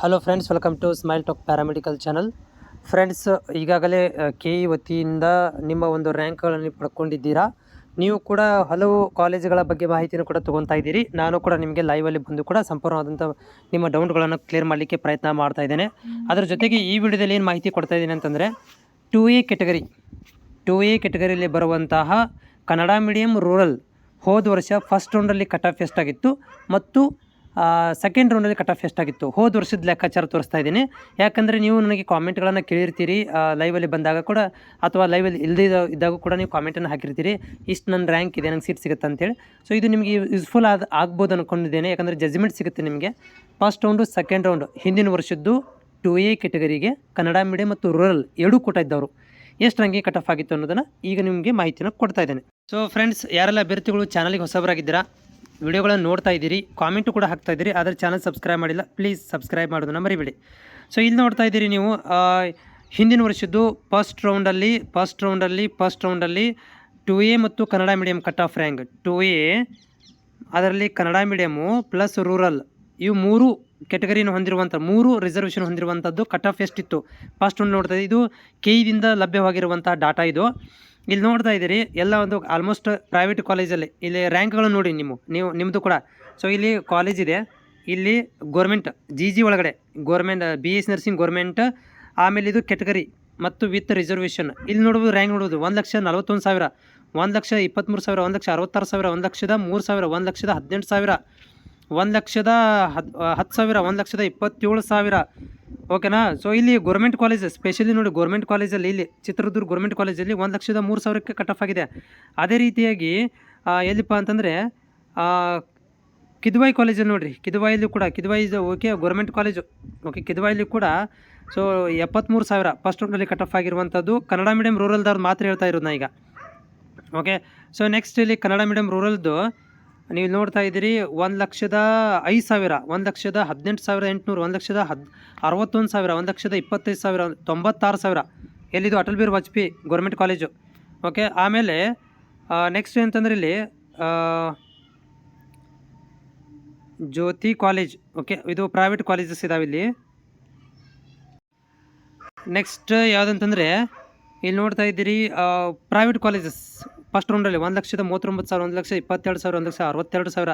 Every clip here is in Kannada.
Hello friends, welcome to smile talk paramedical channel. Friends, ಈಗಾಗಲೇ ಕೆ ಇ ವತಿಯಿಂದ ನಿಮ್ಮ ಒಂದು ರ್ಯಾಂಕ್ಗಳನ್ನು ಪಡ್ಕೊಂಡಿದ್ದೀರಾ. ನೀವು ಕೂಡ ಹಲವು ಕಾಲೇಜುಗಳ ಬಗ್ಗೆ ಮಾಹಿತಿಯನ್ನು ಕೂಡ ತೊಗೊತಾ ಇದ್ದೀರಿ. ನಾನು ಕೂಡ ನಿಮಗೆ ಲೈವಲ್ಲಿ ಬಂದು ಕೂಡ ಸಂಪೂರ್ಣವಾದಂಥ ನಿಮ್ಮ ಡೌಟ್ಗಳನ್ನು ಕ್ಲಿಯರ್ ಮಾಡಲಿಕ್ಕೆ ಪ್ರಯತ್ನ ಮಾಡ್ತಾ ಇದ್ದೇನೆ. ಅದರ ಜೊತೆಗೆ ಈ ವಿಡಿಯೋದಲ್ಲಿ ಏನು ಮಾಹಿತಿ ಕೊಡ್ತಾ ಇದ್ದೀನಿ ಅಂತಂದರೆ, 2A ಕೆಟಗರಿಯಲ್ಲಿ ಬರುವಂತಹ ಕನ್ನಡ ಮೀಡಿಯಂ ರೂರಲ್ ಹೋದ ವರ್ಷ ಫಸ್ಟ್ ರೌಂಡಲ್ಲಿ ಕಟ್ ಆಫ್ ಎಷ್ಟಾಗಿತ್ತು ಮತ್ತು ಸೆಕೆಂಡ್ ರೌಂಡಲ್ಲಿ ಕಟ್ ಆಫ್ ಎಷ್ಟಾಗಿತ್ತು, ಹೋದ ವರ್ಷದ ಲೆಕ್ಕಾಚಾರ ತೋರಿಸ್ತಾ ಇದ್ದೀನಿ. ಯಾಕಂದರೆ ನೀವು ನನಗೆ ಕಾಮೆಂಟ್ಗಳನ್ನು ಕೇಳಿರ್ತೀರಿ ಲೈವಲ್ಲಿ ಬಂದಾಗ ಕೂಡ, ಅಥವಾ ಲೈವಲ್ಲಿ ಇಲ್ಲದೇ ಇದ್ದಾಗ ಕೂಡ ನೀವು ಕಾಮೆಂಟನ್ನು ಹಾಕಿರ್ತೀರಿ, ಇಷ್ಟು ನನ್ನ ರ್ಯಾಂಕ್ ಇದೆ, ನಂಗೆ ಸೀಟ್ ಸಿಗುತ್ತೆ ಅಂತೇಳಿ. ಸೊ ಇದು ನಿಮಗೆ ಯೂಸ್ಫುಲ್ ಆಗ್ಬೋದು ಅಂದ್ಕೊಂಡಿದ್ದೇನೆ. ಯಾಕಂದರೆ ಜಜ್ಮೆಂಟ್ ಸಿಗುತ್ತೆ ನಿಮಗೆ. ಫಸ್ಟ್ ರೌಂಡು ಸೆಕೆಂಡ್ ರೌಂಡು ಹಿಂದಿನ ವರ್ಷದ್ದು 2A ಕೆಟಗರಿಗೆ ಕನ್ನಡ ಮೀಡಿಯಂ ಮತ್ತು ರೂರಲ್ ಎರಡೂ ಕೂಟ ಇದ್ದವರು ಎಷ್ಟು ರಂಗೆ ಕಟ್ ಆಫ್ ಆಗಿತ್ತು ಅನ್ನೋದನ್ನು ಈಗ ನಿಮಗೆ ಮಾಹಿತಿನ ಕೊಡ್ತಾ ಇದ್ದೇನೆ. ಸೊ ಫ್ರೆಂಡ್ಸ್, ಯಾರೆಲ್ಲ ಅಭ್ಯರ್ಥಿಗಳು ಚಾನಲ್ಗೆ ಹೊಸಬರಾಗಿದ್ದೀರಾ, ವಿಡಿಯೋಗಳನ್ನು ನೋಡ್ತಾ ಇದ್ದೀರಿ, ಕಾಮೆಂಟು ಕೂಡ ಹಾಕ್ತಾ ಇದ್ದೀರಿ, ಆದರೆ ಚಾನಲ್ ಸಬ್ಸ್ಕ್ರೈಬ್ ಮಾಡಿಲ್ಲ, ಪ್ಲೀಸ್ ಸಬ್ಸ್ಕ್ರೈಬ್ ಮಾಡೋದನ್ನು ಮರಿಬೇಡಿ. ಸೊ ಇಲ್ಲಿ ನೋಡ್ತಾ ಇದ್ದೀರಿ ನೀವು, ಹಿಂದಿನ ವರ್ಷದ್ದು ಫಸ್ಟ್ ರೌಂಡಲ್ಲಿ 2A ಮತ್ತು Kannada medium cut off rank 2A, ಅದರಲ್ಲಿ ಕನ್ನಡ ಮೀಡಿಯಮು ಪ್ಲಸ್ ರೂರಲ್ ಇವು ಮೂರು ಕೆಟಗರಿನ ಹೊಂದಿರುವಂಥ, ಮೂರು ರಿಸರ್ವೇಷನ್ ಹೊಂದಿರುವಂಥದ್ದು ಕಟ್ ಆಫ್ ಎಷ್ಟಿತ್ತು ಫಸ್ಟ್ ರೌಂಡ್ ನೋಡ್ತಾ ಇದ್ದೀವಿ. ಇದು KE ಲಭ್ಯವಾಗಿರುವಂಥ ಡಾಟಾ ಇದು. ಇಲ್ಲಿ ನೋಡ್ತಾ ಇದ್ದೀರಿ ಎಲ್ಲ ಒಂದು ಆಲ್ಮೋಸ್ಟ್ ಪ್ರೈವೇಟ್ ಕಾಲೇಜಲ್ಲಿ ಇಲ್ಲಿ ರ್ಯಾಂಕ್ಗಳನ್ನು ನೋಡಿ ನಿಮ್ಮದು ಕೂಡ. ಸೊ ಇಲ್ಲಿ ಕಾಲೇಜ್ ಇದೆ, ಇಲ್ಲಿ ಗೋರ್ಮೆಂಟ್ GG ಒಳಗಡೆ ಗೋರ್ಮೆಂಟ್ BS ನರ್ಸಿಂಗ್ ಗೋರ್ಮೆಂಟ್, ಆಮೇಲೆ ಇದು ಕೆಟಗರಿ ಮತ್ತು ವಿತ್ ರಿಸರ್ವೇಷನ್. ಇಲ್ಲಿ ನೋಡ್ಬೋದು ರ್ಯಾಂಕ್ ನೋಡ್ಬೋದು, 1,41,000, 1,23,000, 1,66,000, 1,03,000, 1,18,000, 1,10,000, 1,27,000. ಓಕೆನಾ. ಸೊ ಇಲ್ಲಿ ಗೌರ್ಮೆಂಟ್ ಕಾಲೇಜ್, ಸ್ಪೆಷಲಿ ನೋಡಿ ಗೌರ್ಮೆಂಟ್ ಕಾಲೇಜಲ್ಲಿ, ಇಲ್ಲಿ ಚಿತ್ರದುರ್ಗ ಗೌರ್ಮೆಂಟ್ ಕಾಲೇಜಲ್ಲಿ 1,03,000ಕ್ಕೆ ಕಟ್ ಆಫ್ ಆಗಿದೆ. ಅದೇ ರೀತಿಯಾಗಿ ಎಲ್ಲಿಪ್ಪ ಅಂತಂದರೆ ಕಿದ್ವಾಯಿ ಕಾಲೇಜಲ್ಲಿ ನೋಡಿರಿ, ಕಿದ್ವಾಯಲ್ಲಿ ಕೂಡ ಓಕೆ ಗೌರ್ಮೆಂಟ್ ಕಾಲೇಜು, ಓಕೆ ಕಿದ್ವಾಯಲ್ಲಿ ಕೂಡ ಸೊ 73,000 ಫಸ್ಟ್ ರೌಂಡಲ್ಲಿ ಕಟ್ ಆಫ್ ಆಗಿರುವಂಥದ್ದು. ಕನ್ನಡ ಮೀಡಿಯಂ ರೂರಲ್ದವ್ರು ಮಾತ್ರ ಹೇಳ್ತಾ ಇರೋದು ನಾ ಈಗ. ಓಕೆ. ಸೊ ನೆಕ್ಸ್ಟ್ ಇಲ್ಲಿ ಕನ್ನಡ ಮೀಡಿಯಂ ರೂರಲ್ದು ನೀವು ನೋಡ್ತಾ ಇದ್ದೀರಿ 1,05,000, 1,18,800, 1,61,000, 1,25,000, 96,000. ಎಲ್ಲಿದು Atal Bihari Vajpayee government college. Okay. ಆಮೇಲೆ ನೆಕ್ಸ್ಟ್ ಅಂತಂದರೆ ಇಲ್ಲಿ ಜ್ಯೋತಿ ಕಾಲೇಜ್, ಓಕೆ ಇದು ಪ್ರೈವೇಟ್ ಕಾಲೇಜಸ್ ಇದಾವೆ ಇಲ್ಲಿ. ನೆಕ್ಸ್ಟ್ ಯಾವುದಂತಂದರೆ ಇಲ್ಲಿ ನೋಡ್ತಾ ಇದ್ದೀರಿ ಪ್ರೈವೇಟ್ ಕಾಲೇಜಸ್ ಫಸ್ಟ್ ರೌಂಡಲ್ಲಿ 1,39,000, 1,22,000,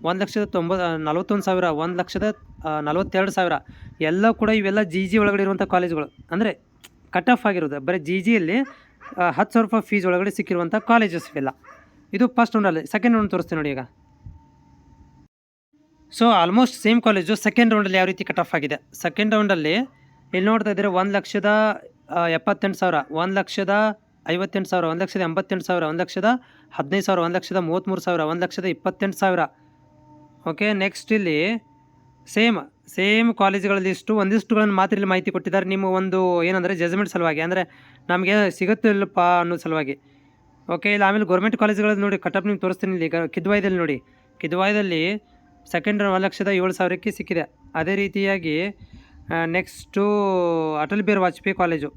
1,62,000, 1,41,000, 1,42,000 ಎಲ್ಲ ಕೂಡ ಇವೆಲ್ಲ GG ಒಳಗಡೆ ಇರುವಂಥ ಕಾಲೇಜುಗಳು. ಅಂದರೆ ಕಟ್ ಆಫ್ ಆಗಿರೋದು ಬರೀ GGಯಲ್ಲಿ 10,000 ರೂಪಾಯಿ ಫೀಸ್ ಒಳಗಡೆ ಸಿಕ್ಕಿರುವಂಥ ಕಾಲೇಜಸ್ ಇವೆಲ್ಲ. ಇದು ಫಸ್ಟ್ ರೌಂಡಲ್ಲಿ. ಸೆಕೆಂಡ್ ರೌಂಡ್ ತೋರಿಸ್ತೀನಿ ನೋಡಿ ಈಗ. So almost same college. Second ರೌಂಡಲ್ಲಿ ಯಾವ ರೀತಿ ಕಟ್ ಆಫ್ ಆಗಿದೆ, ಸೆಕೆಂಡ್ ರೌಂಡಲ್ಲಿ ಇಲ್ಲಿ ನೋಡ್ತಾ ಇದ್ದೀರಿ 1,78,000, 1,58,000, 1,88,000, 1,15,000, 1,33,000, 1,28,000. ಓಕೆ. ನೆಕ್ಸ್ಟ್ ಇಲ್ಲಿ ಸೇಮ್ ಕಾಲೇಜುಗಳಲ್ಲಿ ಒಂದಿಷ್ಟುಗಳನ್ನು ಮಾತ್ರ ಇಲ್ಲಿ ಮಾಹಿತಿ ಕೊಟ್ಟಿದ್ದಾರೆ. ನಿಮ್ಮ ಒಂದು ಏನಂದರೆ ಜಜ್ಮೆಂಟ್ ಸಲುವಾಗಿ, ಅಂದರೆ ನಮಗೆ ಸಿಗುತ್ತಿಲ್ಲಪ್ಪ ಅನ್ನೋ ಸಲುವಾಗಿ. ಓಕೆ. ಇಲ್ಲಿ ಆಮೇಲೆ ಗೌರ್ಮೆಂಟ್ ಕಾಲೇಜುಗಳಲ್ಲಿ ನೋಡಿ ಕಟ್ ಆಫ್ ನಿಮ್ಗೆ ತೋರಿಸ್ತೀನಿ. ಇಲ್ಲಿ ಕಿದ್ವಾಯದಲ್ಲಿ ನೋಡಿ, ಕಿದ್ವಾಯದಲ್ಲಿ ಸೆಕೆಂಡ್ 1,07,000ಕ್ಕೆ ಸಿಕ್ಕಿದೆ. ಅದೇ ರೀತಿಯಾಗಿ next Atal Bihari Vajpayee college.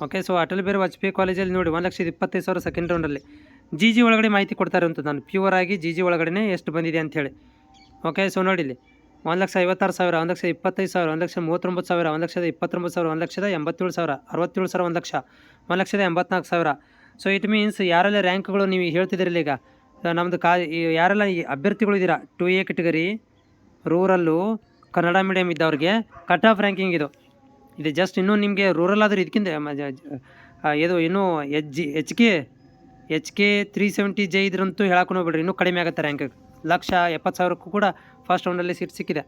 Okay. So Atal Bihari Vajpayee ಕಾಲೇಜಲ್ಲಿ ನೋಡಿ 1,25,000 ಸೆಕೆಂಡ್ ರೌಂಡಲ್ಲಿ. GG ಒಳಗಡೆ ಮಾಹಿತಿ ಕೊಡ್ತಾ ಇರುವಂಥದ್ದು ನಾನು, ಪ್ಯೂರ್ ಆಗಿ GG ಒಳಗಡೆ ಎಷ್ಟು ಬಂದಿದೆ ಅಂಥೇಳಿ. ಓಕೆ. ಸೊ ನೋಡಿ ಇಲ್ಲಿ 1,56,000, 1,25,000, 1,39,000, 1,29,000, 1,87,000, 67,000, 1,84,000. ಸೊ ಇಟ್ ಮೀನ್ಸ್ ಯಾರೆಲ್ಲ ರ್ಯಾಂಕ್ಗಳು ನೀವು ಹೇಳ್ತಿದ್ದೀರಲ್ಲ ಈಗ, ನಮ್ಮದು ಯಾರೆಲ್ಲ ಈ ಅಭ್ಯರ್ಥಿಗಳು ಇದ್ದೀರಾ 2A category rural Kannada medium ಇದ್ದವ್ರಿಗೆ ಕಟ್ ಆಫ್ ರ್ಯಾಂಕಿಂಗ್ ಇದು ಜಸ್ಟ್ ಇನ್ನೂ ನಿಮಗೆ ರೂರಲ್ ಆದರೆ ಇದಕ್ಕಿಂತ ಇದು ಇನ್ನೂ HK 370J ಇದ್ರಂತೂ ಹೇಳಕ್ಕೆ ಹೋಗ್ಬೇಡ್ರಿ, ಇನ್ನೂ ಕಡಿಮೆ ಆಗುತ್ತೆ ರ್ಯಾಂಕ್. 1,70,000ಕ್ಕೂ ಕೂಡ ಫಸ್ಟ್ ರೌಂಡಲ್ಲಿ ಸೀಟ್ ಸಿಕ್ಕಿದೆ.